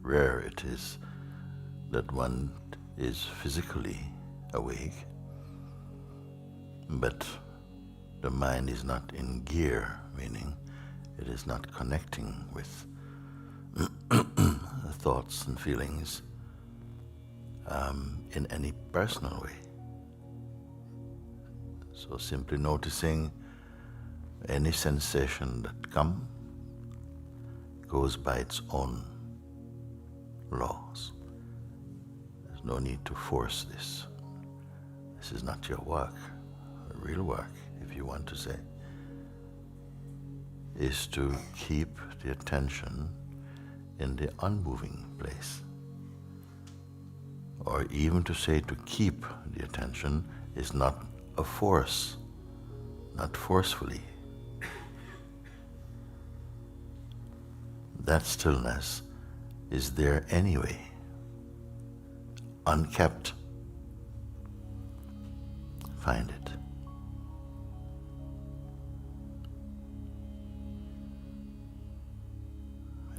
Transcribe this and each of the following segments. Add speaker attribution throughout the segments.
Speaker 1: rare it is that one is physically awake, but the mind is not in gear, meaning it is not connecting with thoughts and feelings in any personal way. So simply noticing any sensation that goes by its own laws. There's no need to force this. This is not your work. Real work, if you want to say, is to keep the attention in the unmoving place. Or even to say to keep the attention is not a force, not forcefully. That stillness is there anyway, unkept. Find it.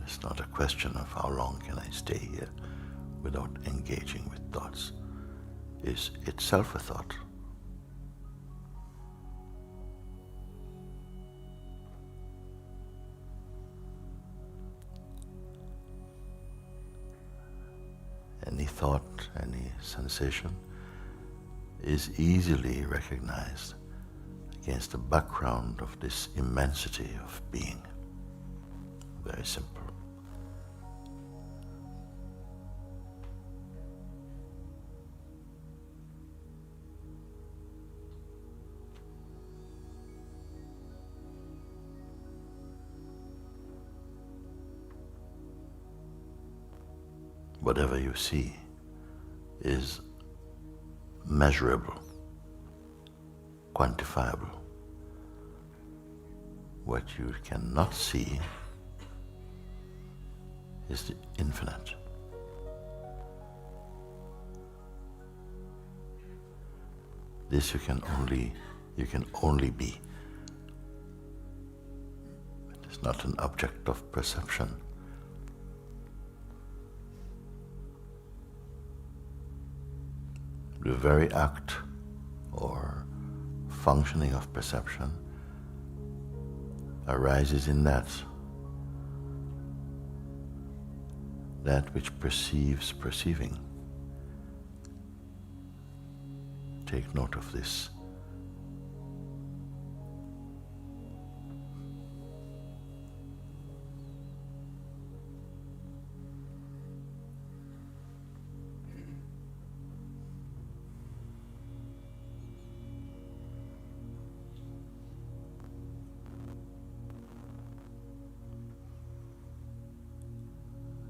Speaker 1: It's not a question of how long can I stay here without engaging with thoughts. Is itself a thought. Any thought, any sensation is easily recognized against the background of this immensity of being. Very simple. Whatever you see is measurable, quantifiable. What you cannot see is the infinite. This you can only be. It is not an object of perception. The very act or functioning of perception arises in that which perceives perceiving. Take note of this.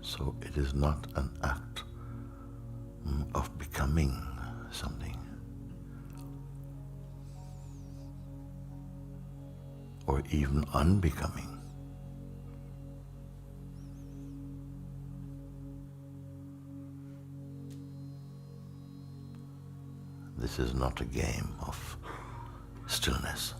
Speaker 1: So it is not an act of becoming something or even unbecoming. This is not a game of stillness.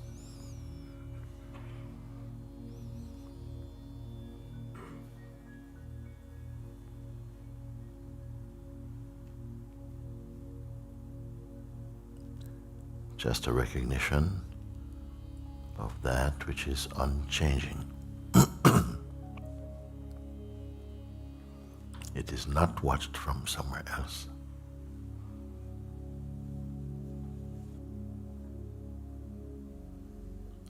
Speaker 1: Just a recognition of that which is unchanging. It is not watched from somewhere else.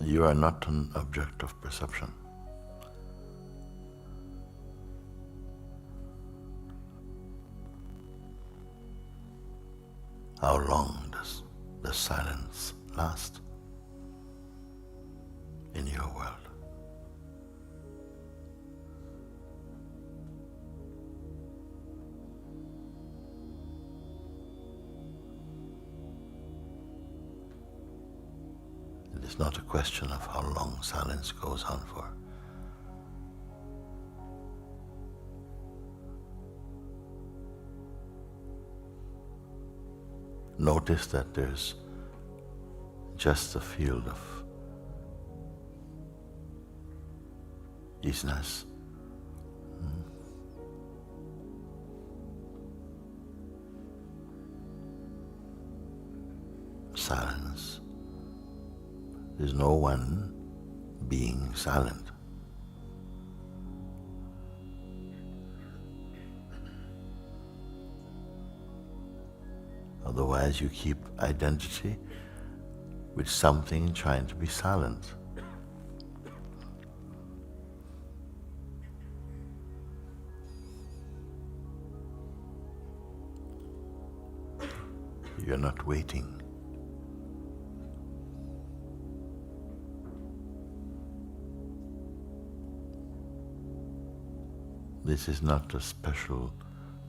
Speaker 1: You are not an object of perception. How long does the silence last in your world? It is not a question of how long silence goes on for. Notice that there's just a field of easiness, silence. There's no one being silent. Otherwise, you keep identity with something trying to be silent. You're not waiting. This is not a special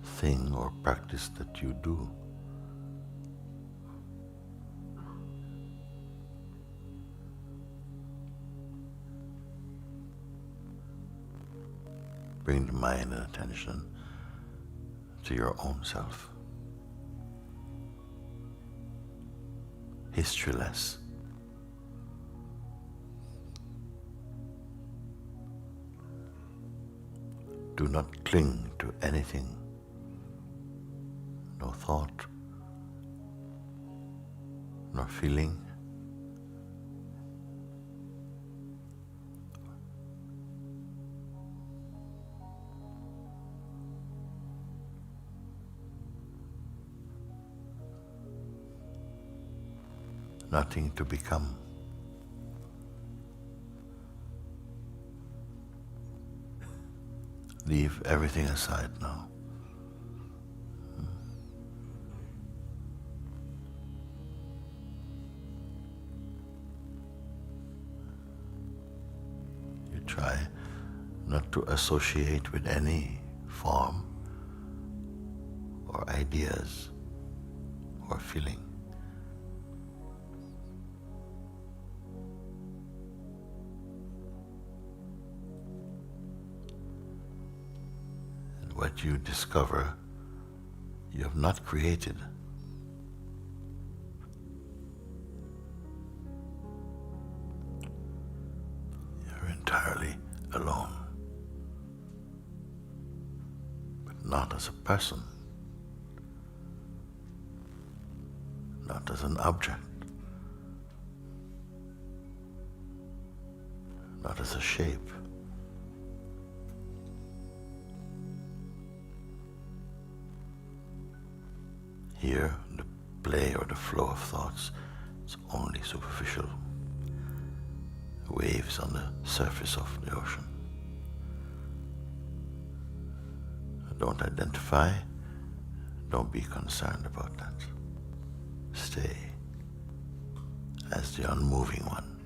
Speaker 1: thing or practice that you do. Bring the mind and attention to your own self. Historyless. Do not cling to anything. No thought, nor feeling. Nothing to become. Leave everything aside now. You try not to associate with any form or ideas or feeling. What you discover, you have not created. You're entirely alone, but not as a person, not as an object, not as a shape. Here, the play or the flow of thoughts is only superficial, waves on the surface of the ocean. Don't identify, don't be concerned about that. Stay as the unmoving one.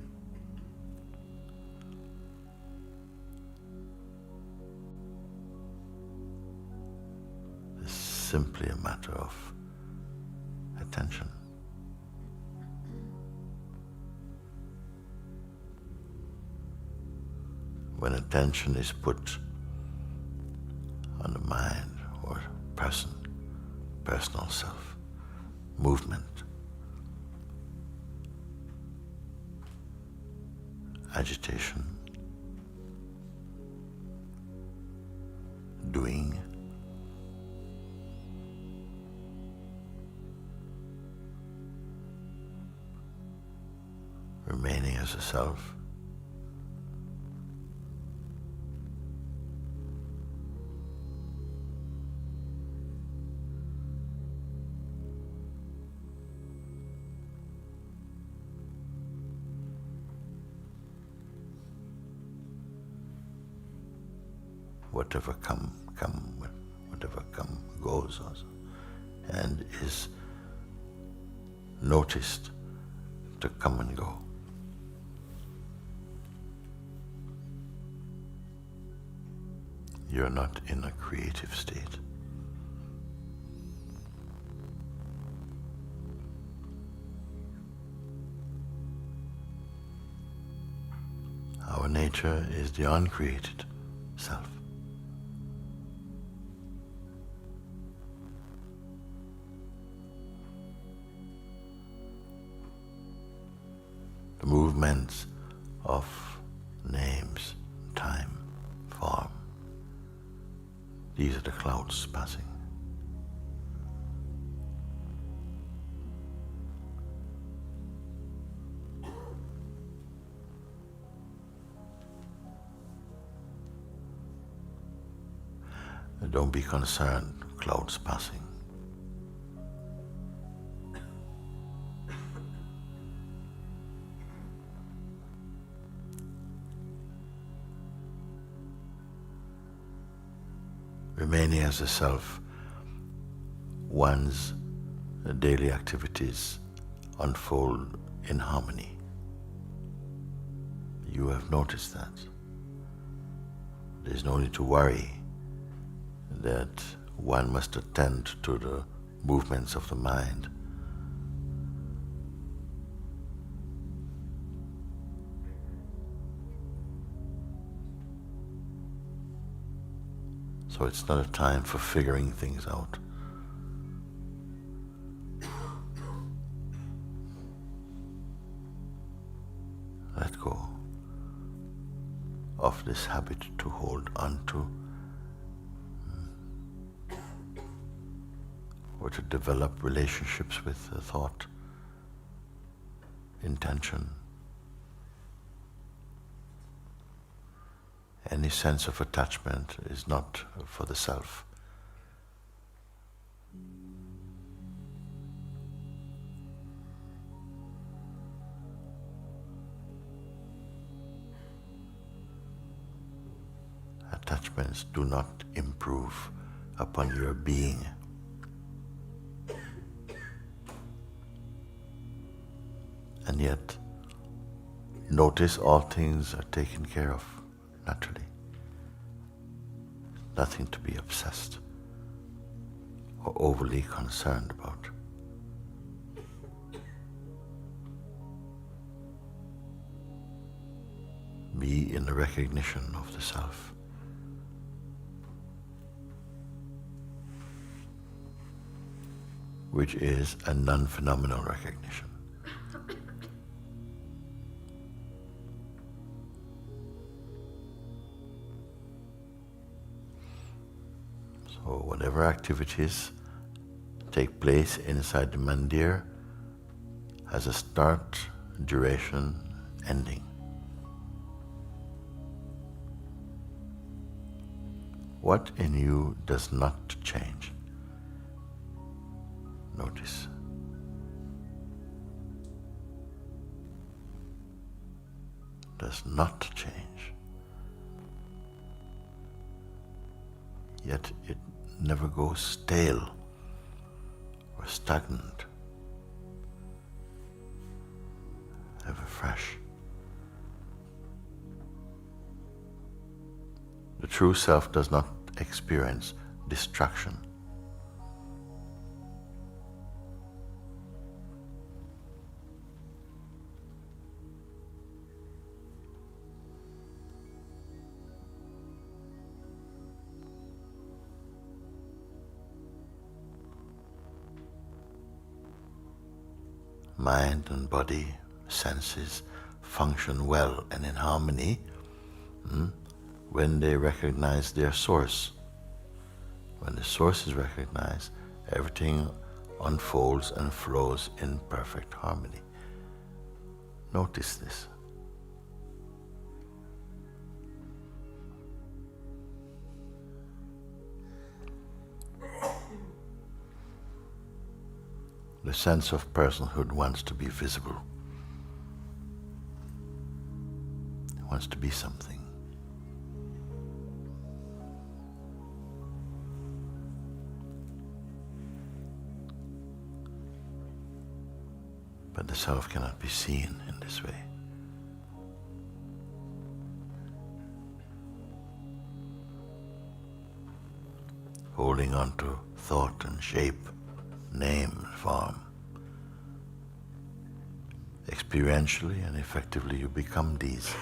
Speaker 1: It's simply a matter of attention. When attention is put on the mind or person, personal self, movement, agitation, doing, remaining as a self, whatever come, whatever come goes also, and is noticed to come and go. You're not in a creative state. Our nature is the uncreated self. The movements of names, time, form, these are the clouds passing. Don't be concerned, clouds passing. Remaining as a self, one's daily activities unfold in harmony. You have noticed that. There's no need to worry that one must attend to the movements of the mind. So it's not a time for figuring things out. Let go of this habit to hold on to or to develop relationships with the thought, intention, any sense of attachment is not for the self. Attachments do not improve upon your being. And yet, notice all things are taken care of naturally. Nothing to be obsessed or overly concerned about. Be in the recognition of the self. Which is a non-phenomenal recognition. So whatever activities take place inside the mandir has a start, duration, ending. What in you does not change? Notice. Does not change. Yet it never goes stale or stagnant. Ever fresh. The true self does not experience distraction. Mind and body, senses function well and in harmony when they recognize their source. When the source is recognized, everything unfolds and flows in perfect harmony. Notice this. The sense of personhood wants to be visible. It wants to be something. But the self cannot be seen in this way. Holding on to thought and shape, name and form. Experientially and effectively you become these.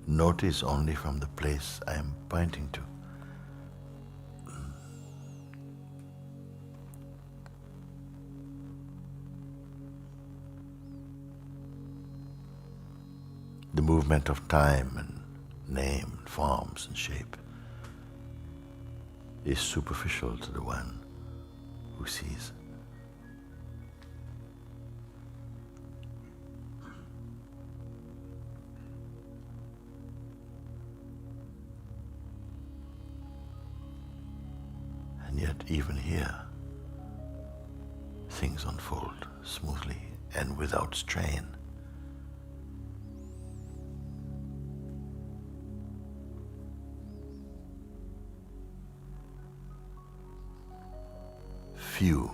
Speaker 1: Notice only from the place I am pointing to. The movement of time and name and forms and shape is superficial to the one who sees. And yet even here, things unfold smoothly and without strain. Few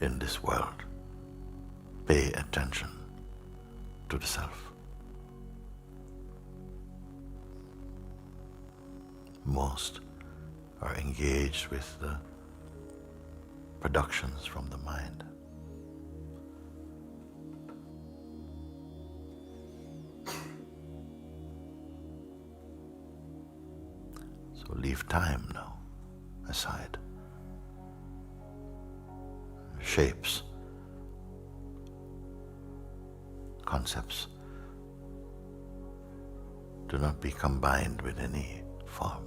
Speaker 1: in this world pay attention to the self. Most are engaged with the productions from the mind. So leave time now aside. Shapes, concepts, do not be combined with any form.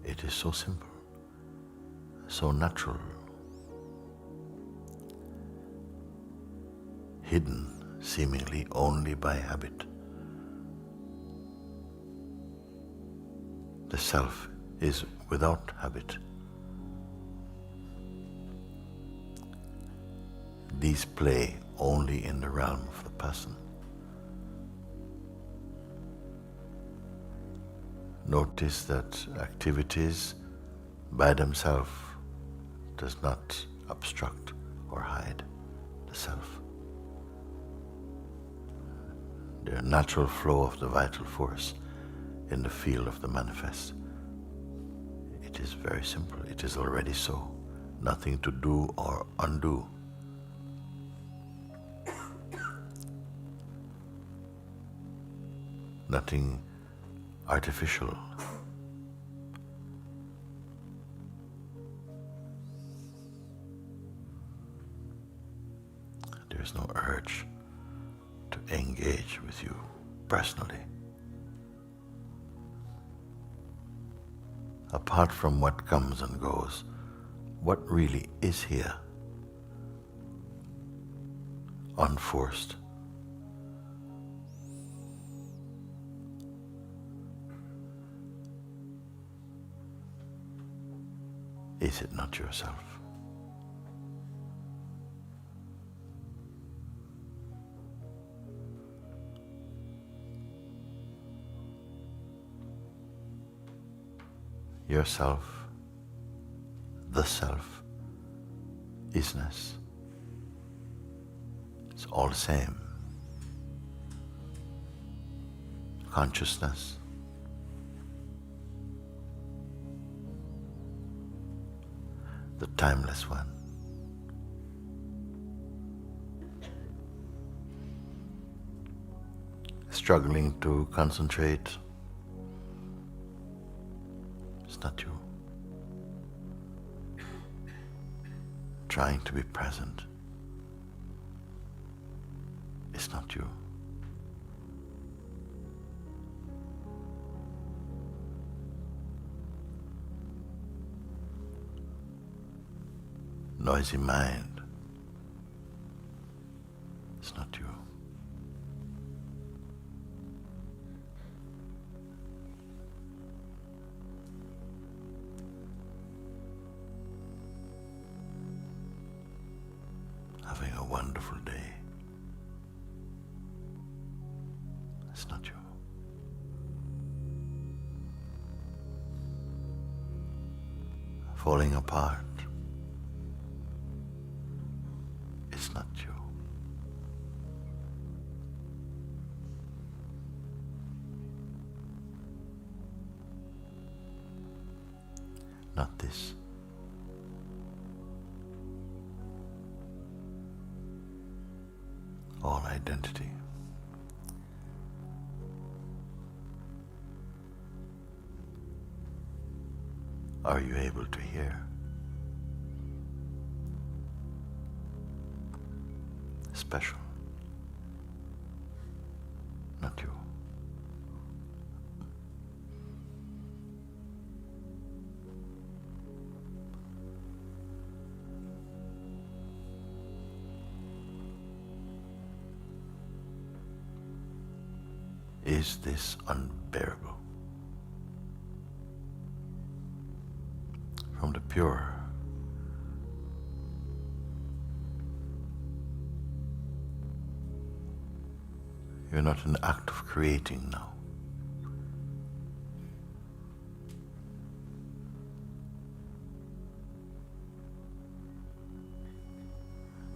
Speaker 1: It is so simple, so natural, hidden seemingly only by habit. The self is without habit. These play only in the realm of the person. Notice that activities by themselves does not obstruct or hide the self. The natural flow of the vital force in the field of the manifest. It is very simple. It is already so. Nothing to do or undo. Nothing artificial. There is no urge to engage with you personally. Apart from what comes and goes, what really is here? Unforced. Is it not yourself? Yourself, the self, isness. It's all the same. Consciousness. The timeless one. Struggling to concentrate. It's not you. Trying to be present. It's not you. Noisy mind. It's not you. Having a wonderful day. It's not you. Falling apart. It's not you. Not this. All identity. Are you able to hear? Special. Not you. is this unbearable? From the pure, you're not in the act of creating now.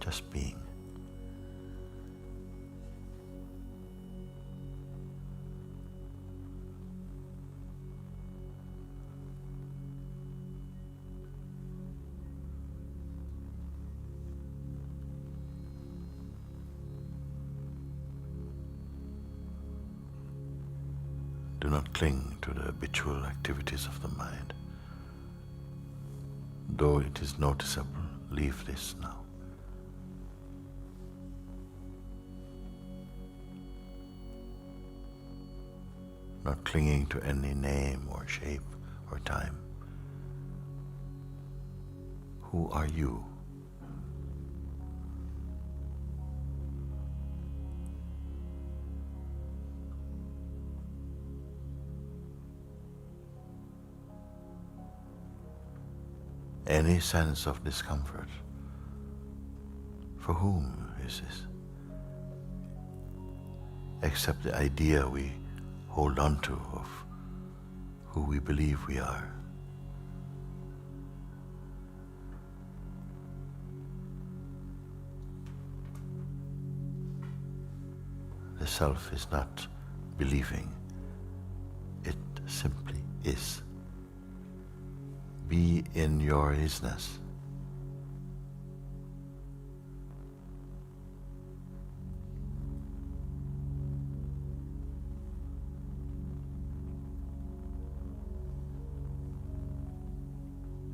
Speaker 1: Just being. Do not cling to the habitual activities of the mind. Though it is noticeable, leave this now. Not clinging to any name or shape or time. Who are you? Any sense of discomfort, for whom is this? Except the idea we hold on to of who we believe we are. The self is not believing, it simply is. Be in your isness.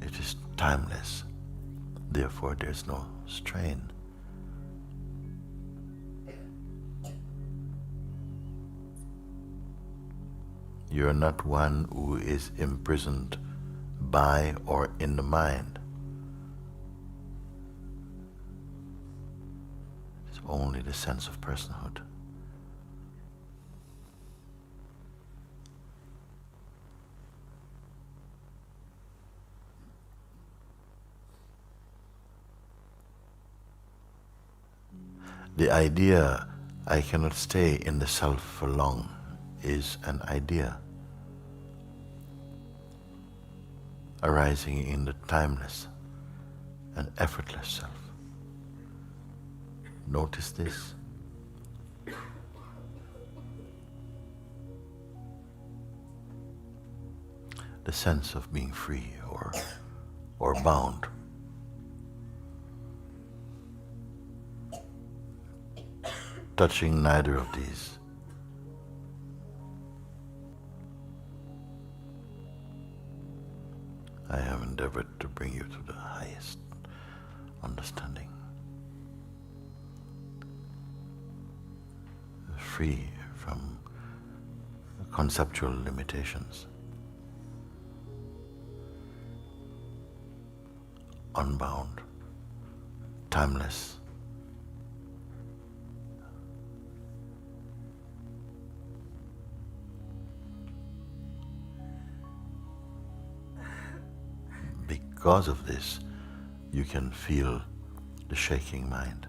Speaker 1: It is timeless, therefore there's no strain. You're not one who is imprisoned by or in the mind. It's only the sense of personhood. The idea, I cannot stay in the self for long, is an idea arising in the timeless and effortless self. Notice this. The sense of being free or bound. Touching neither of these. I have endeavored to bring you to the highest understanding. Free from conceptual limitations. Unbound, timeless. Because of this, you can feel the shaking mind,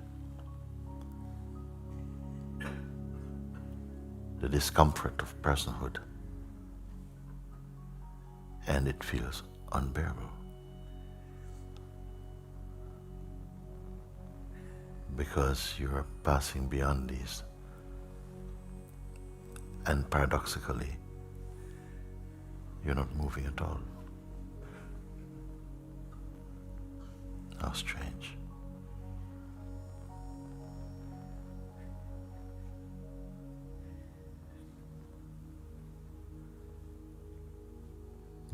Speaker 1: the discomfort of personhood, and it feels unbearable. Because you are passing beyond these, and paradoxically, you're not moving at all. How strange.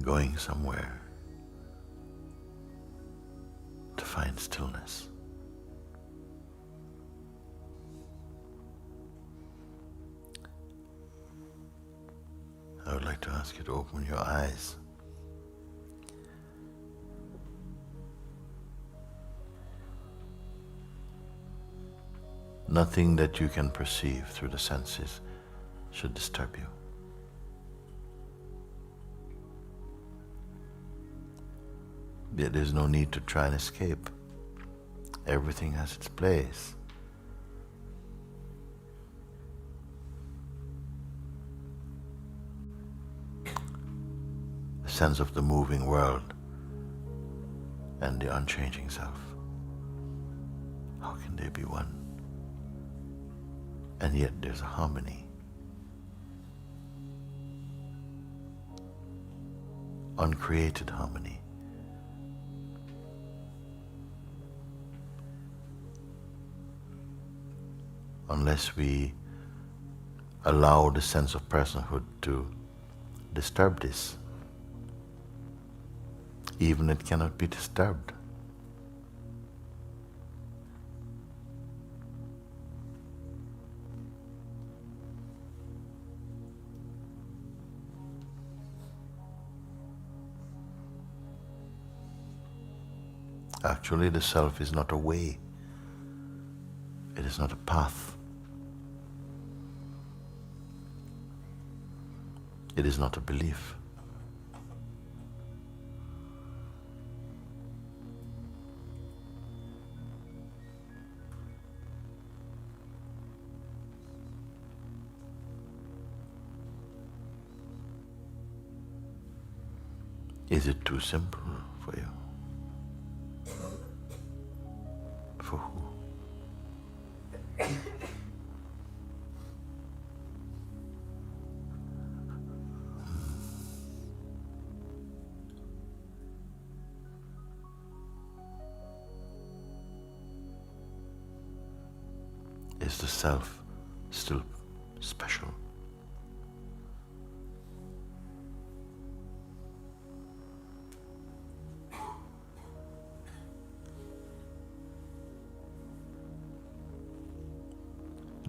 Speaker 1: Going somewhere to find stillness. I would like to ask you to open your eyes. Nothing that you can perceive through the senses should disturb you. Yet there's no need to try and escape. Everything has its place. A sense of the moving world and the unchanging self. How can they be one? And yet there's a harmony. Uncreated harmony. Unless we allow the sense of personhood to disturb this, even it cannot be disturbed. Actually, the self is not a way. It is not a path. It is not a belief. Is it too simple for you? For who? Is the self still special?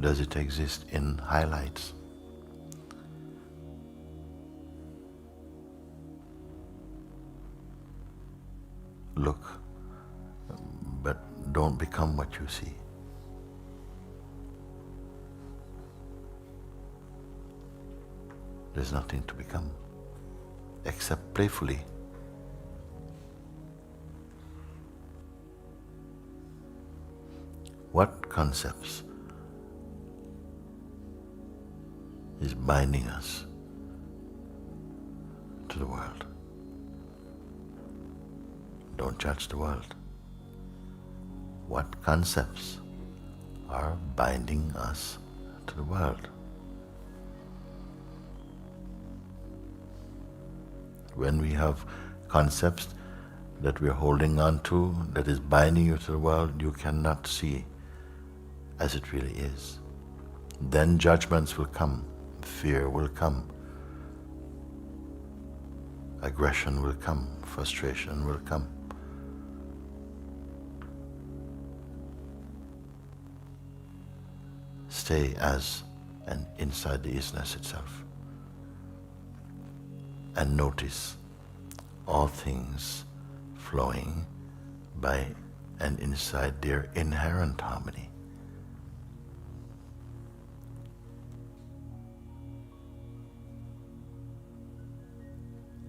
Speaker 1: Does it exist in highlights? Look, but don't become what you see. There's nothing to become, except playfully. What concepts is binding us to the world? Don't judge the world. What concepts are binding us to the world? When we have concepts that we are holding on to that is binding you to the world, you cannot see as it really is. Then judgments will come, fear will come, aggression will come, frustration will come. Stay as and inside the isness itself. And notice all things flowing by and inside their inherent harmony.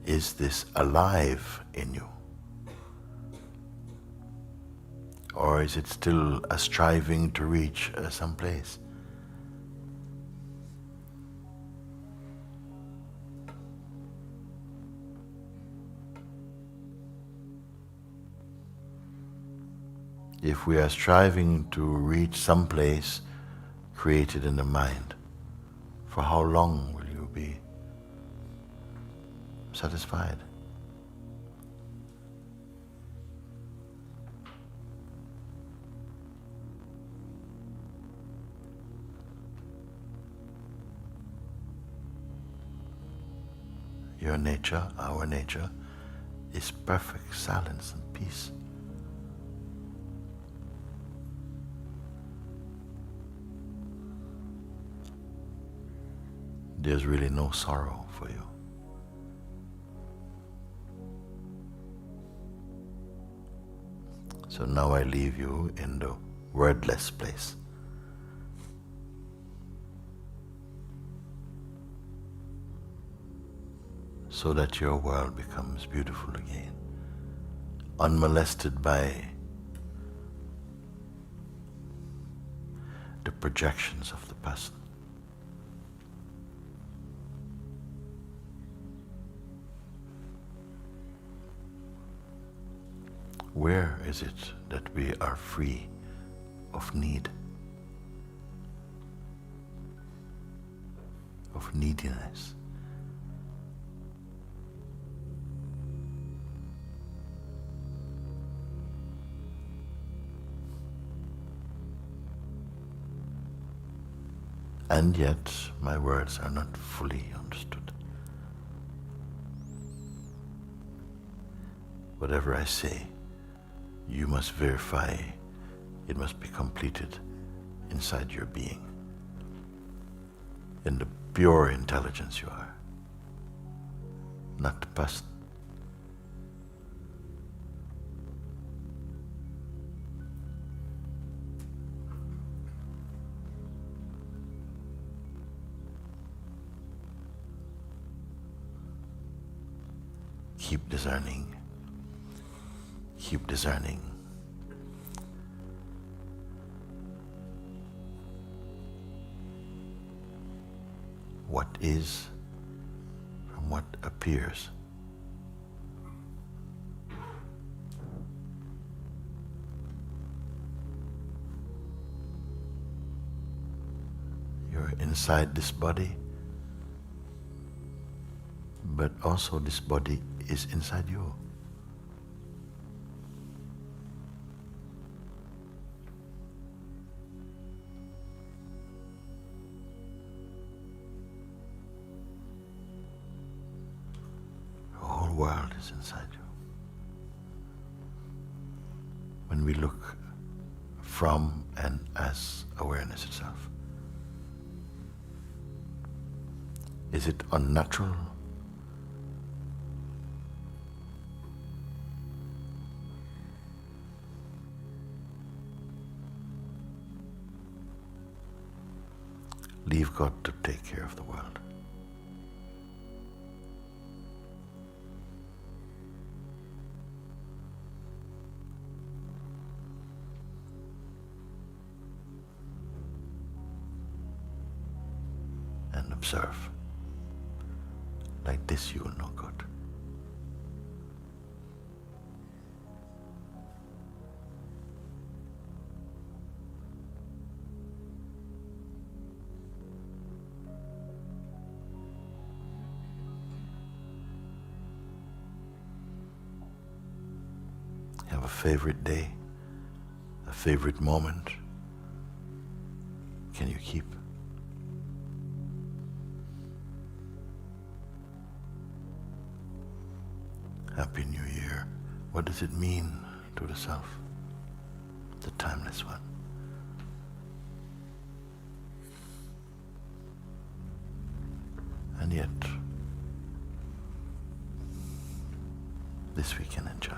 Speaker 1: Is this alive in you? Or is it still a striving to reach some place? If we are striving to reach some place created in the mind, for how long will you be satisfied? Your nature, our nature, is perfect silence and peace. There's really no sorrow for you. So now I leave you in the wordless place. so that your world becomes beautiful again, unmolested by the projections of the past. Where is it that we are free of need, of neediness? And yet my words are not fully understood. Whatever I say, you must verify, it must be completed inside your being, in the pure intelligence you are, not the past. Keep discerning. Keep discerning. What is from what appears. You're inside this body, but also this body is inside you. The whole world is inside you. When we look from and as awareness itself, is it unnatural? Leave God to take care of the world. And observe. Like this you will know God. Have a favorite day, a favorite moment. Can you keep? Happy New Year. What does it mean to the self? The timeless one. And yet, this we can enjoy.